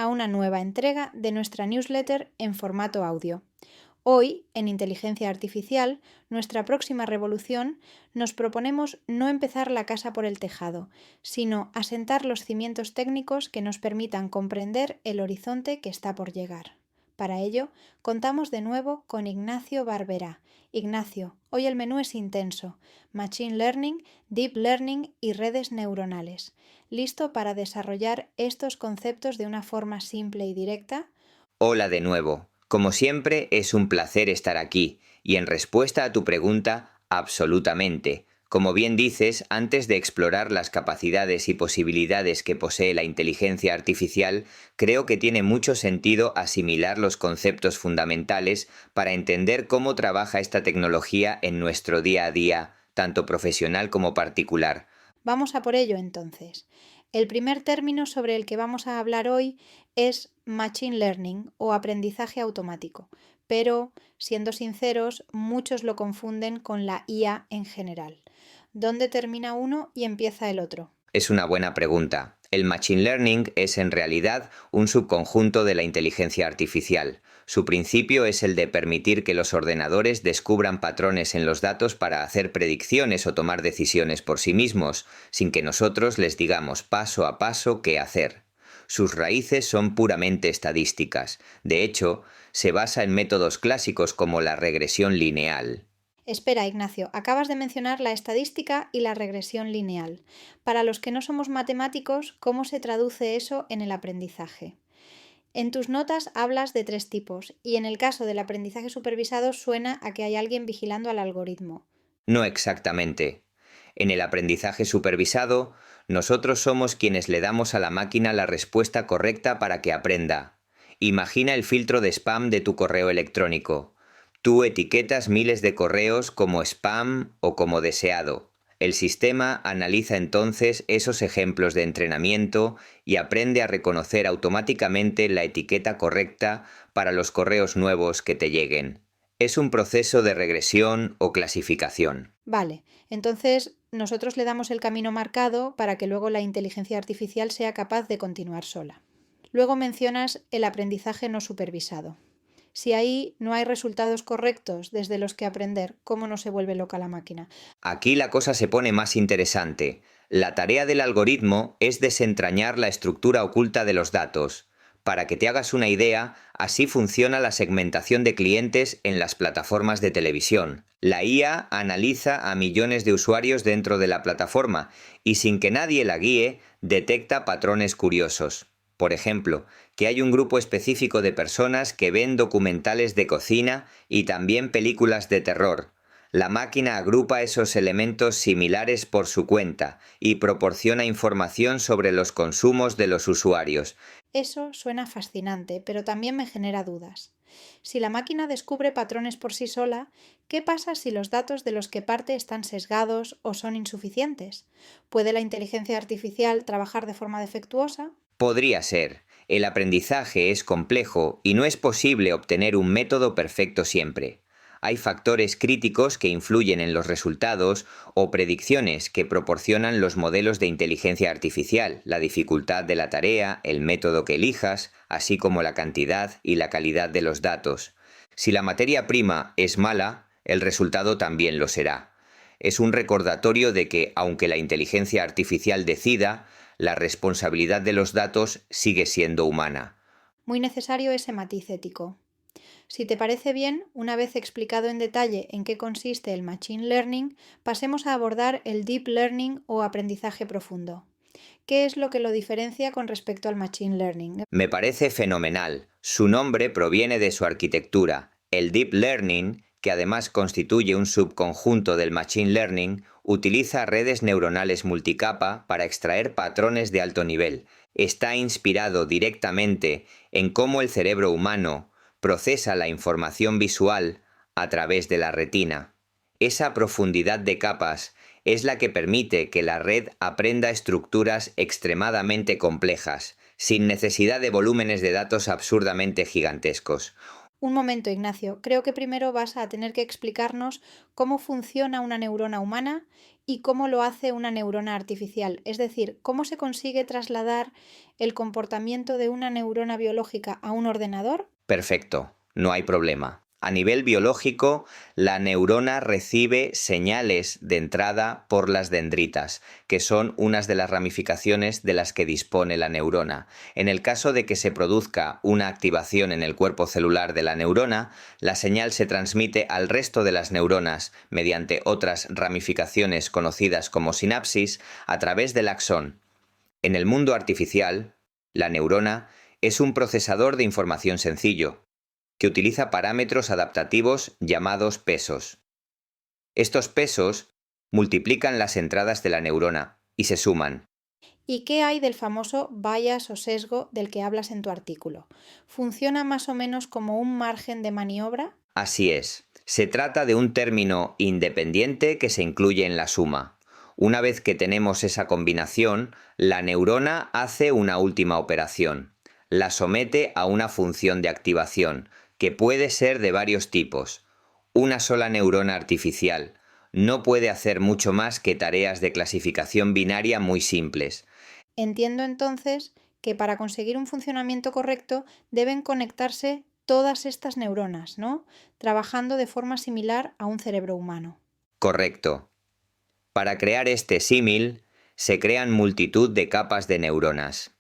a una nueva entrega de nuestra newsletter en formato audio. Hoy, en Inteligencia Artificial, nuestra próxima revolución, nos proponemos no empezar la casa por el tejado, sino asentar los cimientos técnicos que nos permitan comprender el horizonte que está por llegar. Para ello, contamos de nuevo con Ignacio Barberá. Ignacio, hoy el menú es intenso: Machine Learning, Deep Learning y redes neuronales. ¿Listo para desarrollar estos conceptos de una forma simple y directa? Hola de nuevo. Como siempre, es un placer estar aquí, y en respuesta a tu pregunta, absolutamente. Como bien dices, antes de explorar las capacidades y posibilidades que posee la inteligencia artificial, creo que tiene mucho sentido asimilar los conceptos fundamentales para entender cómo trabaja esta tecnología en nuestro día a día, tanto profesional como particular. Vamos a por ello entonces. El primer término sobre el que vamos a hablar hoy es Machine Learning o aprendizaje automático, pero, siendo sinceros, muchos lo confunden con la IA en general. ¿Dónde termina uno y empieza el otro? Es una buena pregunta. El Machine Learning es en realidad un subconjunto de la inteligencia artificial. Su principio es el de permitir que los ordenadores descubran patrones en los datos para hacer predicciones o tomar decisiones por sí mismos, sin que nosotros les digamos paso a paso qué hacer. Sus raíces son puramente estadísticas. De hecho, se basa en métodos clásicos como la regresión lineal. Espera, Ignacio, acabas de mencionar la estadística y la regresión lineal. Para los que no somos matemáticos, ¿cómo se traduce eso en el aprendizaje? En tus notas hablas de 3 tipos y en el caso del aprendizaje supervisado suena a que hay alguien vigilando al algoritmo. No exactamente. En el aprendizaje supervisado, nosotros somos quienes le damos a la máquina la respuesta correcta para que aprenda. Imagina el filtro de spam de tu correo electrónico. Tú etiquetas miles de correos como spam o como deseado. El sistema analiza entonces esos ejemplos de entrenamiento y aprende a reconocer automáticamente la etiqueta correcta para los correos nuevos que te lleguen. Es un proceso de regresión o clasificación. Vale, entonces nosotros le damos el camino marcado para que luego la inteligencia artificial sea capaz de continuar sola. Luego mencionas el aprendizaje no supervisado. Si ahí no hay resultados correctos desde los que aprender, ¿cómo no se vuelve loca la máquina? Aquí la cosa se pone más interesante. La tarea del algoritmo es desentrañar la estructura oculta de los datos. Para que te hagas una idea, así funciona la segmentación de clientes en las plataformas de televisión. La IA analiza a millones de usuarios dentro de la plataforma y sin que nadie la guíe, detecta patrones curiosos. Por ejemplo, que hay un grupo específico de personas que ven documentales de cocina y también películas de terror. La máquina agrupa esos elementos similares por su cuenta y proporciona información sobre los consumos de los usuarios. Eso suena fascinante, pero también me genera dudas. Si la máquina descubre patrones por sí sola, ¿qué pasa si los datos de los que parte están sesgados o son insuficientes? ¿Puede la inteligencia artificial trabajar de forma defectuosa? Podría ser. El aprendizaje es complejo y no es posible obtener un método perfecto siempre. Hay factores críticos que influyen en los resultados o predicciones que proporcionan los modelos de inteligencia artificial, la dificultad de la tarea, el método que elijas, así como la cantidad y la calidad de los datos. Si la materia prima es mala, el resultado también lo será. Es un recordatorio de que, aunque la inteligencia artificial decida, la responsabilidad de los datos sigue siendo humana. Muy necesario ese matiz ético. Si te parece bien, una vez explicado en detalle en qué consiste el Machine Learning, pasemos a abordar el Deep Learning o aprendizaje profundo. ¿Qué es lo que lo diferencia con respecto al Machine Learning? Me parece fenomenal. Su nombre proviene de su arquitectura. El Deep Learning, que además constituye un subconjunto del Machine Learning, utiliza redes neuronales multicapa para extraer patrones de alto nivel. Está inspirado directamente en cómo el cerebro humano procesa la información visual a través de la retina. Esa profundidad de capas es la que permite que la red aprenda estructuras extremadamente complejas, sin necesidad de volúmenes de datos absurdamente gigantescos. Un momento, Ignacio. Creo que primero vas a tener que explicarnos cómo funciona una neurona humana y cómo lo hace una neurona artificial. Es decir, cómo se consigue trasladar el comportamiento de una neurona biológica a un ordenador. Perfecto, no hay problema. A nivel biológico, la neurona recibe señales de entrada por las dendritas, que son unas de las ramificaciones de las que dispone la neurona. En el caso de que se produzca una activación en el cuerpo celular de la neurona, la señal se transmite al resto de las neuronas mediante otras ramificaciones conocidas como sinapsis a través del axón. En el mundo artificial, la neurona es un procesador de información sencillo, que utiliza parámetros adaptativos llamados pesos. Estos pesos multiplican las entradas de la neurona y se suman. ¿Y qué hay del famoso bias o sesgo del que hablas en tu artículo? ¿Funciona más o menos como un margen de maniobra? Así es, se trata de un término independiente que se incluye en la suma. Una vez que tenemos esa combinación, la neurona hace una última operación. La somete a una función de activación, que puede ser de varios tipos. Una sola neurona artificial no puede hacer mucho más que tareas de clasificación binaria muy simples. Entiendo entonces que para conseguir un funcionamiento correcto deben conectarse todas estas neuronas, ¿no? Trabajando de forma similar a un cerebro humano. Correcto. Para crear este símil, se crean multitud de capas de neuronas.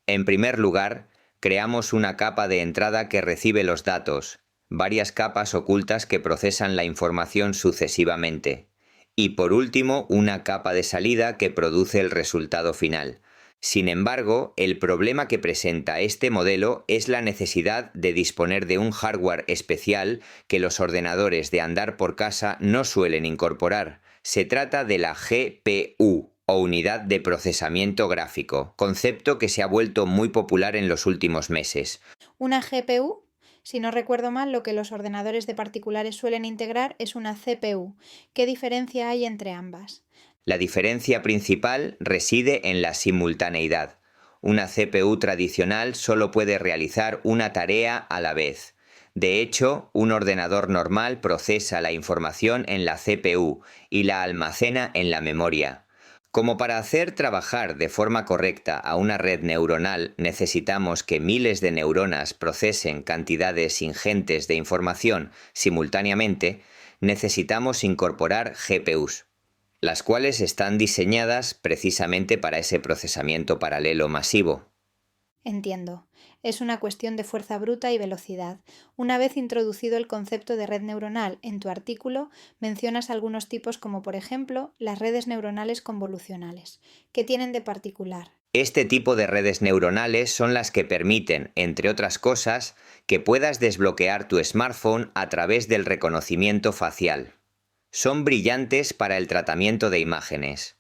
En primer lugar, creamos una capa de entrada que recibe los datos, varias capas ocultas que procesan la información sucesivamente, y por último una capa de salida que produce el resultado final. Sin embargo, el problema que presenta este modelo es la necesidad de disponer de un hardware especial que los ordenadores de andar por casa no suelen incorporar. Se trata de la GPU, o unidad de procesamiento gráfico, concepto que se ha vuelto muy popular en los últimos meses. Una GPU, si no recuerdo mal, lo que los ordenadores de particulares suelen integrar es una CPU. ¿Qué diferencia hay entre ambas? La diferencia principal reside en la simultaneidad. Una CPU tradicional solo puede realizar una tarea a la vez. De hecho, un ordenador normal procesa la información en la CPU y la almacena en la memoria. Como para hacer trabajar de forma correcta a una red neuronal necesitamos que miles de neuronas procesen cantidades ingentes de información simultáneamente, necesitamos incorporar GPUs, las cuales están diseñadas precisamente para ese procesamiento paralelo masivo. Entiendo. Es una cuestión de fuerza bruta y velocidad. Una vez introducido el concepto de red neuronal en tu artículo, mencionas algunos tipos como por ejemplo las redes neuronales convolucionales. ¿Qué tienen de particular? Este tipo de redes neuronales son las que permiten, entre otras cosas, que puedas desbloquear tu smartphone a través del reconocimiento facial. Son brillantes para el tratamiento de imágenes.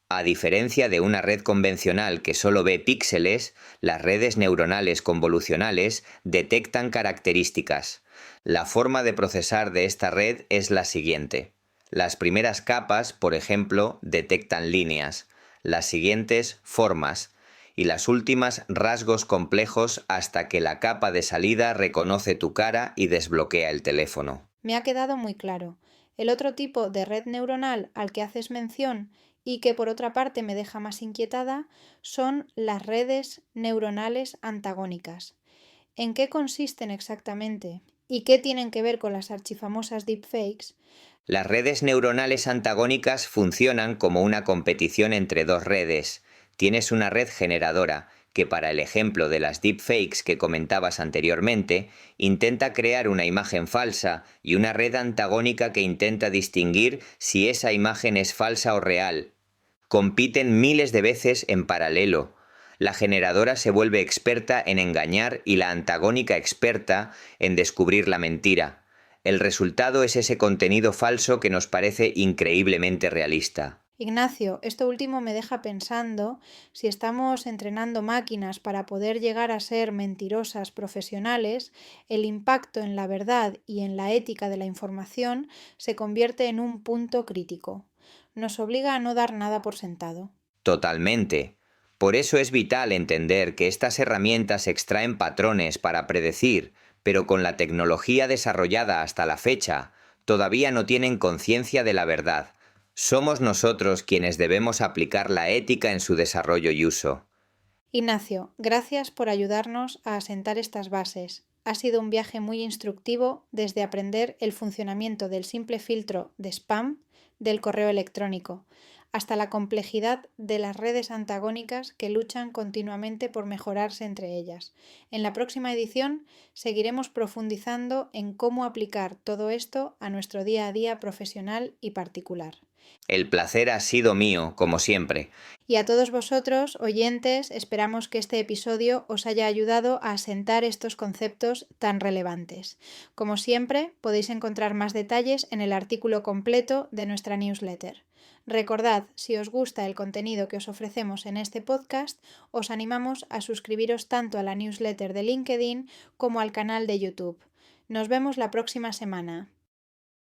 A diferencia de una red convencional que solo ve píxeles, las redes neuronales convolucionales detectan características. La forma de procesar de esta red es la siguiente. Las primeras capas, por ejemplo, detectan líneas, las siguientes formas y las últimas rasgos complejos hasta que la capa de salida reconoce tu cara y desbloquea el teléfono. Me ha quedado muy claro. El otro tipo de red neuronal al que haces mención y que por otra parte me deja más inquietada son las redes neuronales antagónicas. ¿En qué consisten exactamente? ¿Y qué tienen que ver con las archifamosas deepfakes? Las redes neuronales antagónicas funcionan como una competición entre dos redes. Tienes una red generadora, que para el ejemplo de las deepfakes que comentabas anteriormente, intenta crear una imagen falsa, y una red antagónica que intenta distinguir si esa imagen es falsa o real. Compiten miles de veces en paralelo. La generadora se vuelve experta en engañar y la antagónica experta en descubrir la mentira. El resultado es ese contenido falso que nos parece increíblemente realista. Ignacio, esto último me deja pensando si estamos entrenando máquinas para poder llegar a ser mentirosas profesionales, el impacto en la verdad y en la ética de la información se convierte en un punto crítico. Nos obliga a no dar nada por sentado. Totalmente. Por eso es vital entender que estas herramientas extraen patrones para predecir, pero con la tecnología desarrollada hasta la fecha, todavía no tienen conciencia de la verdad. Somos nosotros quienes debemos aplicar la ética en su desarrollo y uso. Ignacio, gracias por ayudarnos a asentar estas bases. Ha sido un viaje muy instructivo desde aprender el funcionamiento del simple filtro de spam del correo electrónico hasta la complejidad de las redes antagónicas que luchan continuamente por mejorarse entre ellas. En la próxima edición seguiremos profundizando en cómo aplicar todo esto a nuestro día a día profesional y particular. El placer ha sido mío, como siempre. Y a todos vosotros, oyentes, esperamos que este episodio os haya ayudado a asentar estos conceptos tan relevantes. Como siempre, podéis encontrar más detalles en el artículo completo de nuestra newsletter. Recordad, si os gusta el contenido que os ofrecemos en este podcast, os animamos a suscribiros tanto a la newsletter de LinkedIn como al canal de YouTube. Nos vemos la próxima semana.